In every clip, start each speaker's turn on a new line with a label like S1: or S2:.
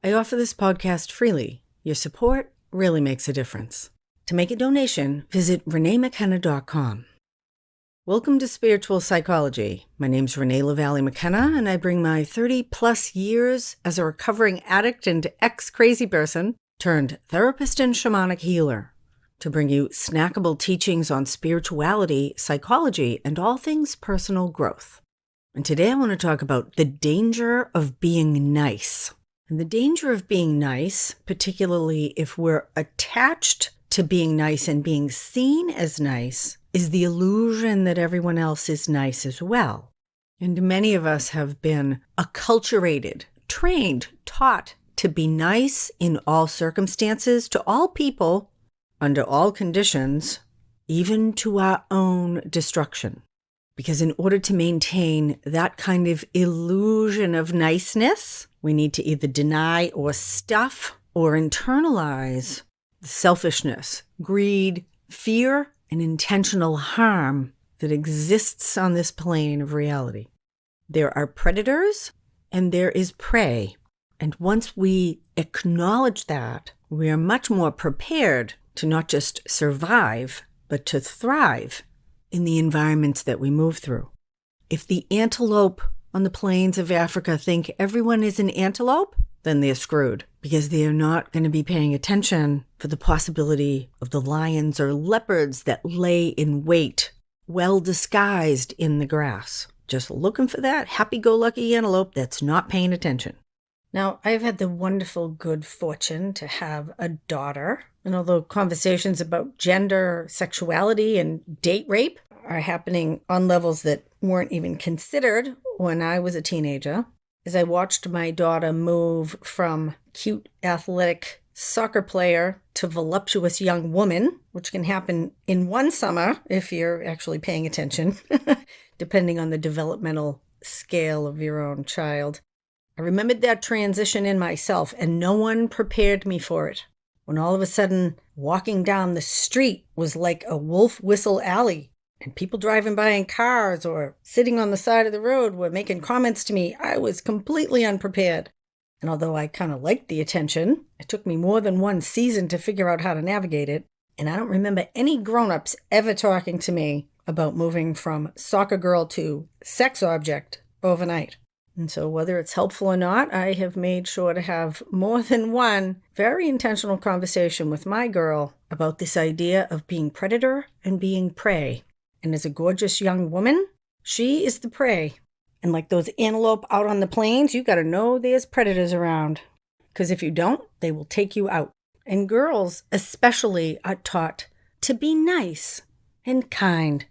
S1: I offer this podcast freely. Your support really makes a difference. To make a donation, visit reneemckenna.com. Welcome to Spiritual Psikology. My name's Renee Lavallee McKenna, and I bring my 30-plus years as a recovering addict and ex-crazy person turned therapist and shamanic healer to bring you snackable teachings on spirituality, psychology, and all things personal growth. And today I want to talk about the danger of being nice. And the danger of being nice, particularly if we're attached to being nice and being seen as nice, is the illusion that everyone else is nice as well. And many of us have been acculturated, trained, taught to be nice in all circumstances, to all people, under all conditions, even to our own destruction. Because in order to maintain that kind of illusion of niceness, we need to either deny or stuff or internalize the selfishness, greed, fear, and intentional harm that exists on this plane of reality. There are predators and there is prey. And once we acknowledge that, we are much more prepared to not just survive, but to thrive in the environments that we move through. If the antelope on the plains of Africa think everyone is an antelope, then they're screwed because they're not going to be paying attention for the possibility of the lions or leopards that lay in wait, well disguised in the grass, just looking for that happy-go-lucky antelope that's not paying attention. Now, I've had the wonderful good fortune to have a daughter, and although conversations about gender, sexuality, and date rape are happening on levels that weren't even considered when I was a teenager, as I watched my daughter move from cute, athletic soccer player to voluptuous young woman, which can happen in one summer if you're actually paying attention, depending on the developmental scale of your own child. I remembered that transition in myself, and no one prepared me for it. When all of a sudden, walking down the street was like a wolf whistle alley, and people driving by in cars or sitting on the side of the road were making comments to me, I was completely unprepared. And although I kind of liked the attention, it took me more than one season to figure out how to navigate it, and I don't remember any grown-ups ever talking to me about moving from soccer girl to sex object overnight. And so whether it's helpful or not, I have made sure to have more than one very intentional conversation with my girl about this idea of being predator and being prey. And as a gorgeous young woman, she is the prey. And like those antelope out on the plains, you got to know there's predators around. Because if you don't, they will take you out. And girls especially are taught to be nice and kind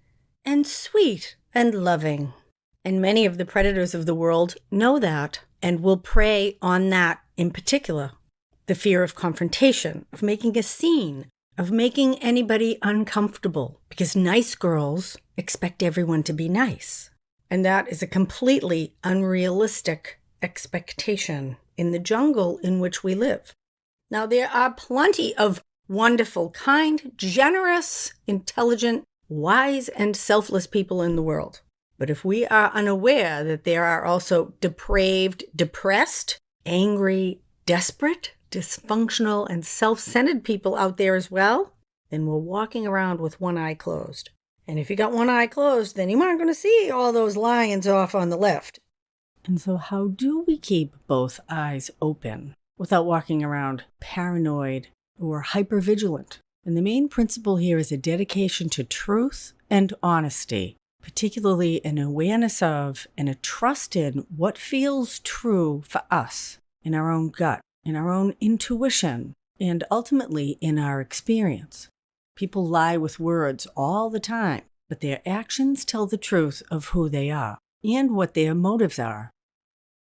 S1: and sweet and loving. And many of the predators of the world know that and will prey on that in particular. The fear of confrontation, of making a scene, of making anybody uncomfortable. Because nice girls expect everyone to be nice. And that is a completely unrealistic expectation in the jungle in which we live. Now, there are plenty of wonderful, kind, generous, intelligent, wise, and selfless people in the world. But if we are unaware that there are also depraved, depressed, angry, desperate, dysfunctional, and self-centered people out there as well, then we're walking around with one eye closed. And if you got one eye closed, then you aren't going to see all those lions off on the left. And so how do we keep both eyes open without walking around paranoid or hypervigilant? And the main principle here is a dedication to truth and honesty. Particularly an awareness of and a trust in what feels true for us in our own gut, in our own intuition, and ultimately in our experience. People lie with words all the time, but their actions tell the truth of who they are and what their motives are.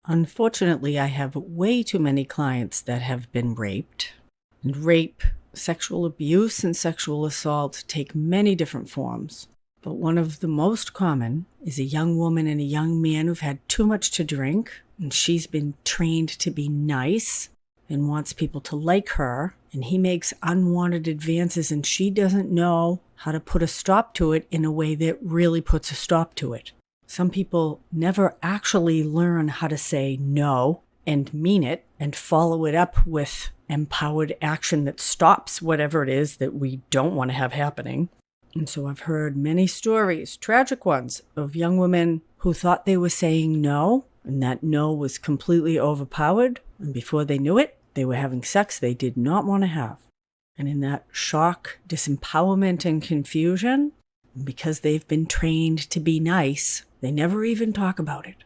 S1: Unfortunately, I have way too many clients that have been raped. And rape, sexual abuse, and sexual assault take many different forms. But one of the most common is a young woman and a young man who've had too much to drink, and she's been trained to be nice and wants people to like her, and he makes unwanted advances, and she doesn't know how to put a stop to it in a way that really puts a stop to it. Some people never actually learn how to say no, and mean it and follow it up with empowered action that stops whatever it is that we don't want to have happening. And so I've heard many stories, tragic ones, of young women who thought they were saying no, and that no was completely overpowered. And before they knew it, they were having sex they did not want to have. And in that shock, disempowerment, and confusion, because they've been trained to be nice, they never even talk about it.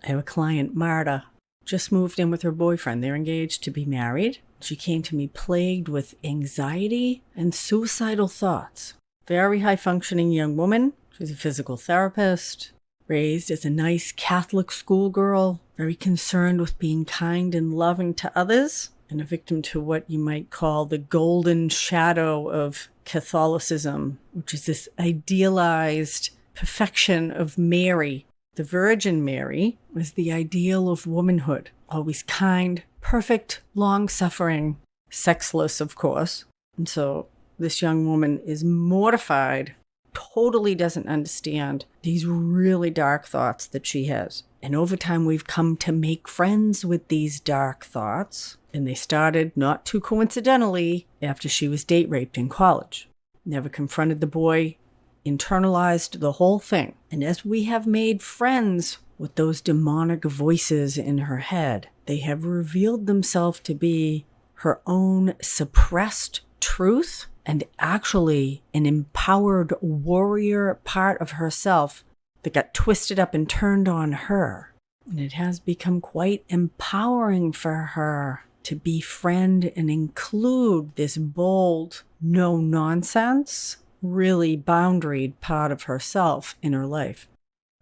S1: I have a client, Marta, just moved in with her boyfriend. They're engaged to be married. She came to me plagued with anxiety and suicidal thoughts. Very high-functioning young woman. She's a physical therapist, raised as a nice Catholic schoolgirl, very concerned with being kind and loving to others, and a victim to what you might call the golden shadow of Catholicism, which is this idealized perfection of Mary. The Virgin Mary was the ideal of womanhood, always kind, perfect, long-suffering, sexless, of course. And so this young woman is mortified, totally doesn't understand these really dark thoughts that she has. And over time, we've come to make friends with these dark thoughts. And they started, not too coincidentally, after she was date raped in college. Never confronted the boy, internalized the whole thing. And as we have made friends with those demonic voices in her head, they have revealed themselves to be her own suppressed truth and actually an empowered warrior part of herself that got twisted up and turned on her. And it has become quite empowering for her to befriend and include this bold, no-nonsense, really boundaried part of herself in her life.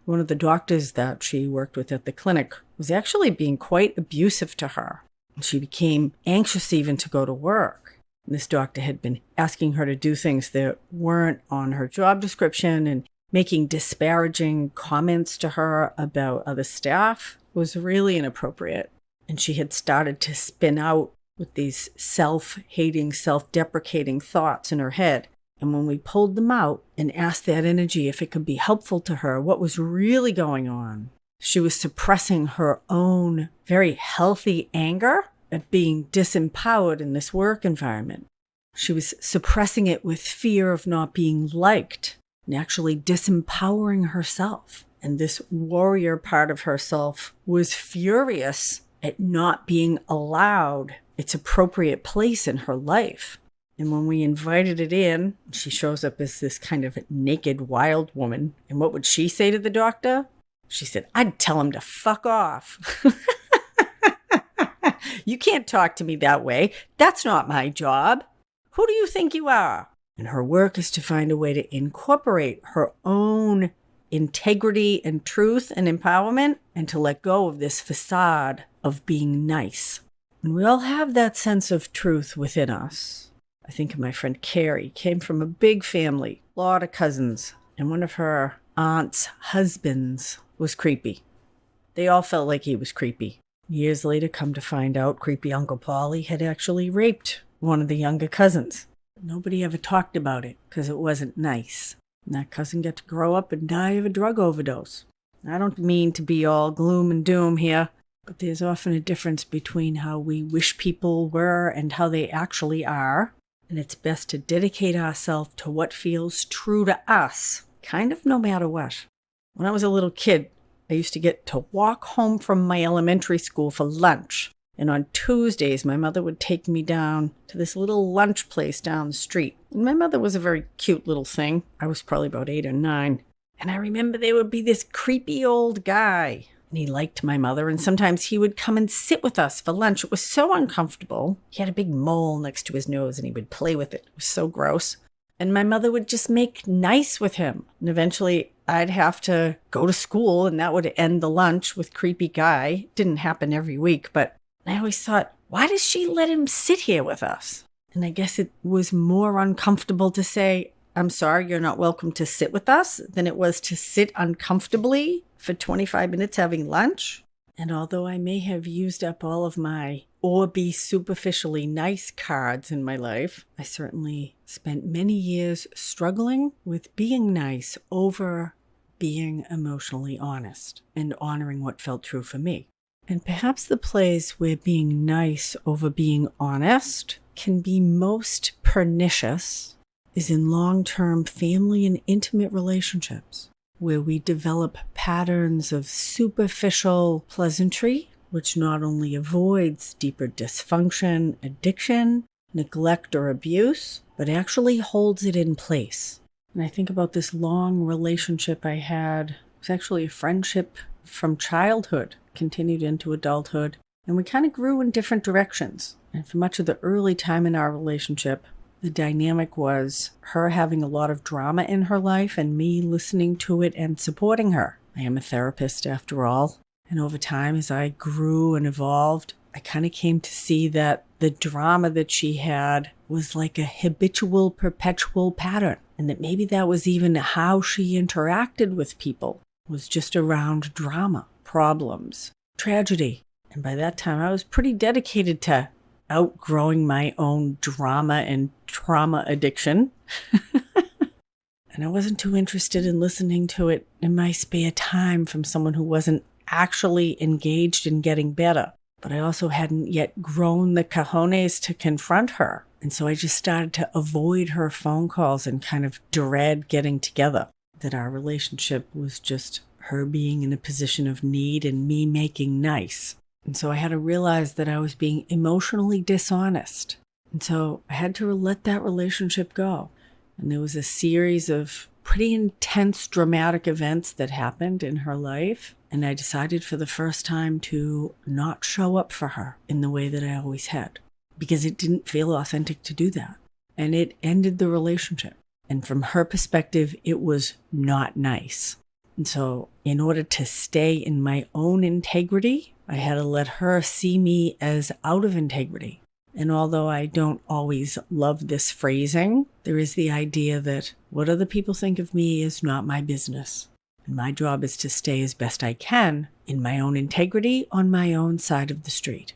S1: One of the doctors that she worked with at the clinic was actually being quite abusive to her. She became anxious even to go to work. This doctor had been asking her to do things that weren't on her job description and making disparaging comments to her about other staff was really inappropriate. And she had started to spin out with these self-hating, self-deprecating thoughts in her head. And when we pulled them out and asked that energy if it could be helpful to her, what was really going on, she was suppressing her own very healthy anger at being disempowered in this work environment. She was suppressing it with fear of not being liked and actually disempowering herself. And this warrior part of herself was furious at not being allowed its appropriate place in her life. And when we invited it in, she shows up as this kind of naked, wild woman. And what would she say to the doctor? She said, "I'd tell him to fuck off." "You can't talk to me that way. That's not my job. Who do you think you are?" And her work is to find a way to incorporate her own integrity and truth and empowerment and to let go of this facade of being nice. And we all have that sense of truth within us. I think of my friend Carrie, came from a big family, a lot of cousins, and one of her aunt's husbands was creepy. They all felt like he was creepy. Years later, come to find out, creepy Uncle Paulie had actually raped one of the younger cousins. Nobody ever talked about it because it wasn't nice. And that cousin got to grow up and die of a drug overdose. I don't mean to be all gloom and doom here, but there's often a difference between how we wish people were and how they actually are. And it's best to dedicate ourselves to what feels true to us, kind of no matter what. When I was a little kid, I used to get to walk home from my elementary school for lunch. And on Tuesdays, my mother would take me down to this little lunch place down the street. And my mother was a very cute little thing. I was probably about 8 or 9. And I remember there would be this creepy old guy. And he liked my mother. And sometimes he would come and sit with us for lunch. It was so uncomfortable. He had a big mole next to his nose and he would play with it. It was so gross. And my mother would just make nice with him. And eventually I'd have to go to school and that would end the lunch with creepy guy. It didn't happen every week, but I always thought, why does she let him sit here with us? And I guess it was more uncomfortable to say, "I'm sorry, you're not welcome to sit with us," than it was to sit uncomfortably for 25 minutes having lunch. And although I may have used up all of my or be superficially nice cards in my life, I certainly spent many years struggling with being nice over being emotionally honest and honoring what felt true for me. And perhaps the place where being nice over being honest can be most pernicious is in long-term family and intimate relationships, where we develop patterns of superficial pleasantry, which not only avoids deeper dysfunction, addiction, neglect, or abuse, but actually holds it in place. And I think about this long relationship I had. It was actually a friendship from childhood, continued into adulthood, and we kind of grew in different directions. And for much of the early time in our relationship, the dynamic was her having a lot of drama in her life and me listening to it and supporting her. I am a therapist after all. And over time, as I grew and evolved, I kind of came to see that the drama that she had was like a habitual, perpetual pattern. And that maybe that was even how she interacted with people, was just around drama, problems, tragedy. And by that time, I was pretty dedicated to outgrowing my own drama and trauma addiction. And I wasn't too interested in listening to it in my spare time from someone who wasn't actually engaged in getting better. But I also hadn't yet grown the cojones to confront her. And so I just started to avoid her phone calls and kind of dread getting together. That our relationship was just her being in a position of need and me making nice. And so I had to realize that I was being emotionally dishonest. And so I had to let that relationship go. And there was a series of pretty intense, dramatic events that happened in her life. And I decided for the first time to not show up for her in the way that I always had, because it didn't feel authentic to do that. And it ended the relationship. And from her perspective, it was not nice. And so in order to stay in my own integrity, I had to let her see me as out of integrity. And although I don't always love this phrasing, there is the idea that what other people think of me is not my business. And my job is to stay as best I can in my own integrity on my own side of the street.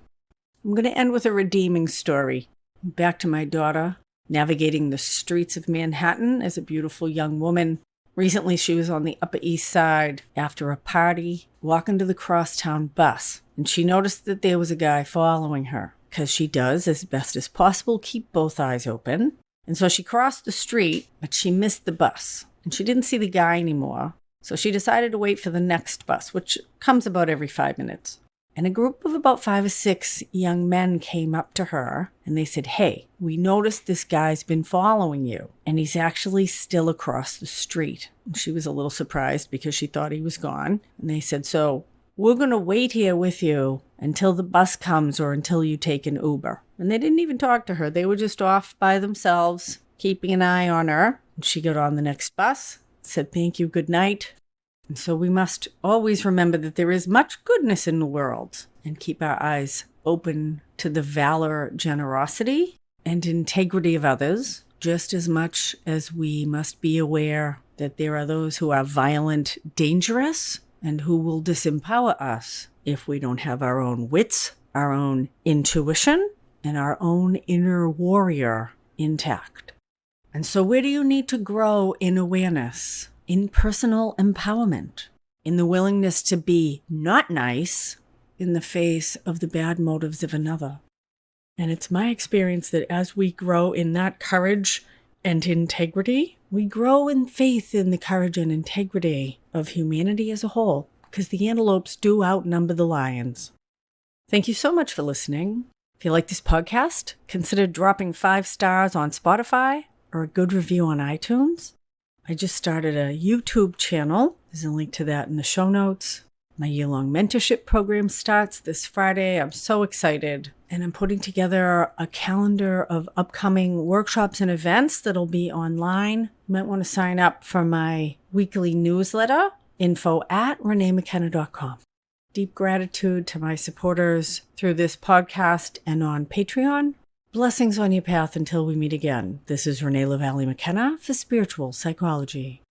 S1: I'm going to end with a redeeming story. Back to my daughter, navigating the streets of Manhattan as a beautiful young woman. Recently, she was on the Upper East Side after a party, walking to the crosstown bus, and she noticed that there was a guy following her, because she does, as best as possible, keep both eyes open. And so she crossed the street, but she missed the bus, and she didn't see the guy anymore. So she decided to wait for the next bus, which comes about every 5 minutes. And a group of about 5 or 6 young men came up to her and they said, "Hey, we noticed this guy's been following you and he's actually still across the street." And she was a little surprised because she thought he was gone. And they said, "So we're going to wait here with you until the bus comes or until you take an Uber." And they didn't even talk to her. They were just off by themselves, keeping an eye on her. And she got on the next bus, said thank you, good night. And so we must always remember that there is much goodness in the world and keep our eyes open to the valor, generosity, and integrity of others, just as much as we must be aware that there are those who are violent, dangerous, and who will disempower us if we don't have our own wits, our own intuition, and our own inner warrior intact. And so where do you need to grow in awareness? In personal empowerment, in the willingness to be not nice in the face of the bad motives of another. And it's my experience that as we grow in that courage and integrity, we grow in faith in the courage and integrity of humanity as a whole, because the antelopes do outnumber the lions. Thank you so much for listening. If you like this podcast, consider dropping 5 stars on Spotify or a good review on iTunes. I just started a YouTube channel. There's a link to that in the show notes. My year-long mentorship program starts this Friday. I'm so excited. And I'm putting together a calendar of upcoming workshops and events that'll be online. You might want to sign up for my weekly newsletter, info@reneemckenna.com. Deep gratitude to my supporters through this podcast and on Patreon. Blessings on your path until we meet again. This is Renee Lavallee McKenna for Spiritual Psychology.